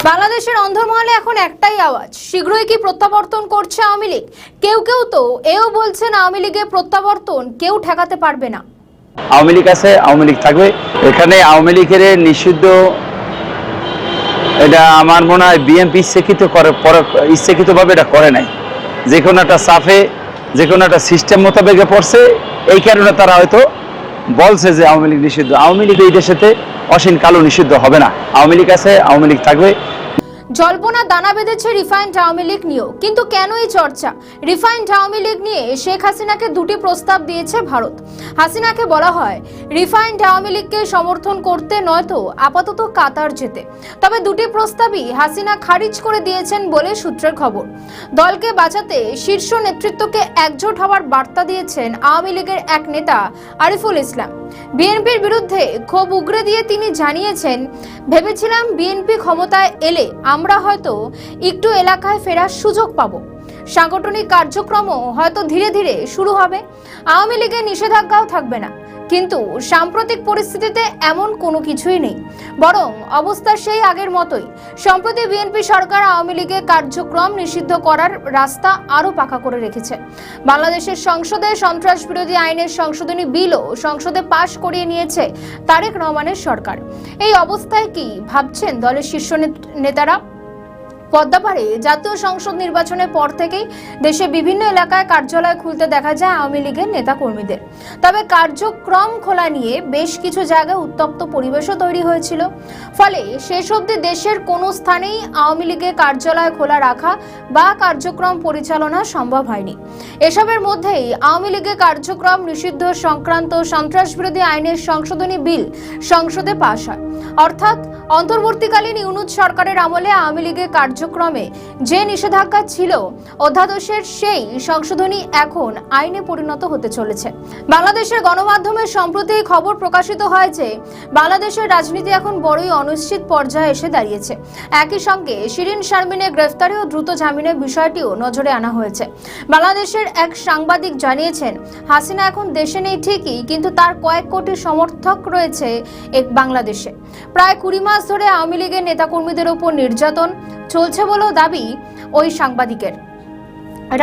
বাংলাদেশের অন্ধরমহলে এখন একটাই আওয়াজ, শীঘ্রই কি প্রত্যাবর্তন করছে আওয়ামী লীগ? কেউ কেউ তো এও বলছেন আওয়ামী লীগের প্রত্যাবর্তন কেউ ঠেকাতে পারবে না। আওয়ামী লীগ আছে, আওয়ামী লীগ থাকবে। এখানে আওয়ামী লীগের নিষিদ্ধ, এটা আমার মনে হয় বিএনপি ইচ্ছাকৃতভাবে এটা করে নাই। যে কোনো একটা সাফে, যে কোনো একটা সিস্টেম মোতাবেকে পড়ছে, এই কারণে তারা হয়তো বলছে যে আওয়ামী লীগ নিষিদ্ধ। আওয়ামী লীগ এই দেশেতে অসীম কালো নিষিদ্ধ হবে না। আওয়ামী লীগ আছে, আওয়ামী লীগ থাকবে। জল্পনা দানা বেঁধেছে রিফাইন্ড আওয়ামী লীগ নিয়েও, কিন্তু কেন এই চর্চা? রিফাইন্ড আওয়ামী লীগ নিয়ে শেখ হাসিনাকে দুটি প্রস্তাব দিয়েছে ভারত। হাসিনাকে বলা হয় রিফাইন্ড আওয়ামী লীগকে সমর্থন করতে, নয়তো আপাতত কাতার যেতে। তবে দুটি প্রস্তাবই হাসিনা খারিজ করে দিয়েছেন বলে সূত্রের খবর। দলকে বাঁচাতে শীর্ষ নেতৃত্বকে একজোট হওয়ার বার্তা দিয়েছেন আওয়ামী লীগের এক নেতা আরিফুল ইসলাম। বিএনপির বিরুদ্ধে ক্ষোভ উগরে দিয়ে তিনি জানিয়েছেন, ভেবেছিলাম বিএনপি ক্ষমতায় এলে আমরা হয়তো একটু এলাকায় ফেরার সুযোগ পাব, সাংগঠনিক কার্যক্রমও হয়তো ধীরে ধীরে শুরু হবে, আওয়ামী লীগের নিষেধাজ্ঞাও থাকবে না। কিন্তু সাম্প্রতিক পরিস্থিতিতে এমন কোনো কিছুই নেই, বরং অবস্থা সেই আগের মতোই। সম্প্রতি বিএনপি সরকার আওয়ামী লীগের কার্যক্রম নিষিদ্ধ করার রাস্তা আরও পাকা করে রেখেছে। বাংলাদেশের সংসদে সন্ত্রাস বিরোধী আইনের সংশোধনী বিলও সংসদে পাশ করিয়ে নিয়েছে তারেক রহমানের সরকার। এই অবস্থায় কি ভাবছেন দলের শীর্ষ নেতারা? পদ্মাপাড়ে জাতীয় সংসদ নির্বাচনের পর থেকেই দেশে বিভিন্ন এলাকায় কার্যালয় খুলতে দেখা যায় আওয়ামী লীগের নেতাকর্মীদের। তবে কার্যক্রম খোলা নিয়ে বেশ কিছু জায়গায় উত্তপ্ত পরিবেশও তৈরি হয়েছিল। ফলে শেষ অবধি দেশের কোনো স্থানেই আওয়ামী লীগের কার্যালয় খোলা রাখা বা কার্যক্রম পরিচালনা সম্ভব হয়নি। এসবের মধ্যেই আওয়ামী লীগের কার্যক্রম নিষিদ্ধ সংক্রান্ত সন্ত্রাস বিরোধী আইনের সংশোধনী বিল সংসদে পাশ হয়। অর্থাৎ অন্তর্বর্তীকালীন ইউনূস সরকারের আমলে আওয়ামী লীগের কার্যক্রমে যে নিষেধাজ্ঞা ছিল, অধ্যাদেশের সেই সংশোধনী এখন আইনে পরিণত হতে চলেছে। বাংলাদেশের গণমাধ্যমে সম্প্রতি খবর প্রকাশিত হয় যে বাংলাদেশের রাজনীতি এখন বড়ই অনিশ্চিত পর্যায়ে এসে দাঁড়িয়েছে। একই সঙ্গে শিরিন শারমিনের গ্রেফতারি ও দ্রুত জামিনের বিষয়টিও নজরে আনা হয়েছে। বাংলাদেশের এক সাংবাদিক জানিয়েছেন, হাসিনা এখন দেশে নেই ঠিকই, কিন্তু তার কয়েক কোটি সমর্থক রয়েছে বাংলাদেশে। প্রায় 20 মাস ধরে আওয়ামী লীগের নেতাকর্মীদের উপর নির্যাতন চলছে বলেও দাবি ওই সাংবাদিকের।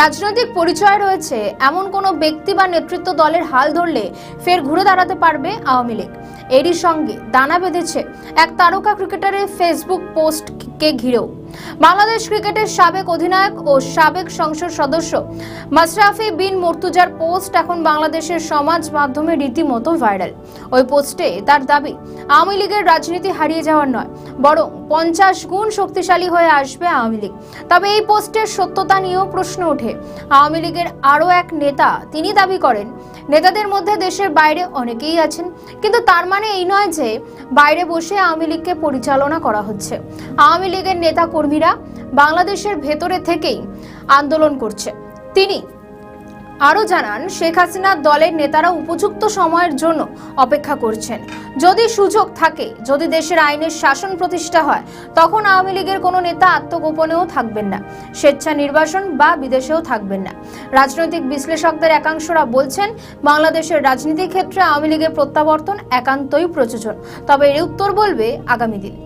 রাজনৈতিক পরিচয় রয়েছে এমন কোনো ব্যক্তি বা নেতৃত্ব দলের হাল ধরলে ফের ঘুরে দাঁড়াতে পারবে আওয়ামী লীগ। এরই সঙ্গে দানা বেঁধেছে এক তারকা ক্রিকেটারের ফেসবুক পোস্টকে ঘিরেও। বাংলাদেশ ক্রিকেটের সাবেক অধিনায়ক ও সাবেক সংসদ সদস্য মাশরাফি বিন মুর্তজার পোস্ট এখন বাংলাদেশের সমাজ মাধ্যমে রীতিমতো ভাইরাল। ওই পোস্টে তার দাবি, আওয়ামী লীগের রাজনীতি হারিয়ে যাওয়ার নয়, বরং 50 গুণ শক্তিশালী হয়ে আসবে আওয়ামী লীগ। তবে এই পোস্টের সত্যতা নিয়েও প্রশ্ন ওঠে। আওয়ামী লীগের আরও এক নেতা তিনি দাবি করেন, নেতাদের মধ্যে দেশের বাইরে অনেকেই আছেন, কিন্তু তার মানে এই নয় যে বাইরে বসে আওয়ামী লীগকে পরিচালনা করা হচ্ছে। আওয়ামী লীগের নেতা কর্মীরা বাংলাদেশের ভেতরে থেকেই আন্দোলন করছে। তিনি আরও জানান, শেখ হাসিনার দলের নেতারা উপযুক্ত সময়ের জন্য অপেক্ষা করছেন। যদি সুযোগ থাকে, যদি দেশের আইনের শাসন প্রতিষ্ঠা হয়, তখন আওয়ামী লীগের কোনো নেতা আত্মগোপনেও থাকবেন না, স্বেচ্ছা নির্বাসন বা বিদেশেও থাকবেন না। রাজনৈতিক বিশ্লেষকদের একাংশরা বলছেন, বাংলাদেশের রাজনীতির ক্ষেত্রে আওয়ামী লীগের প্রত্যাবর্তন একান্তই প্রয়োজন। তবে এর উত্তর বলবে আগামী দিন।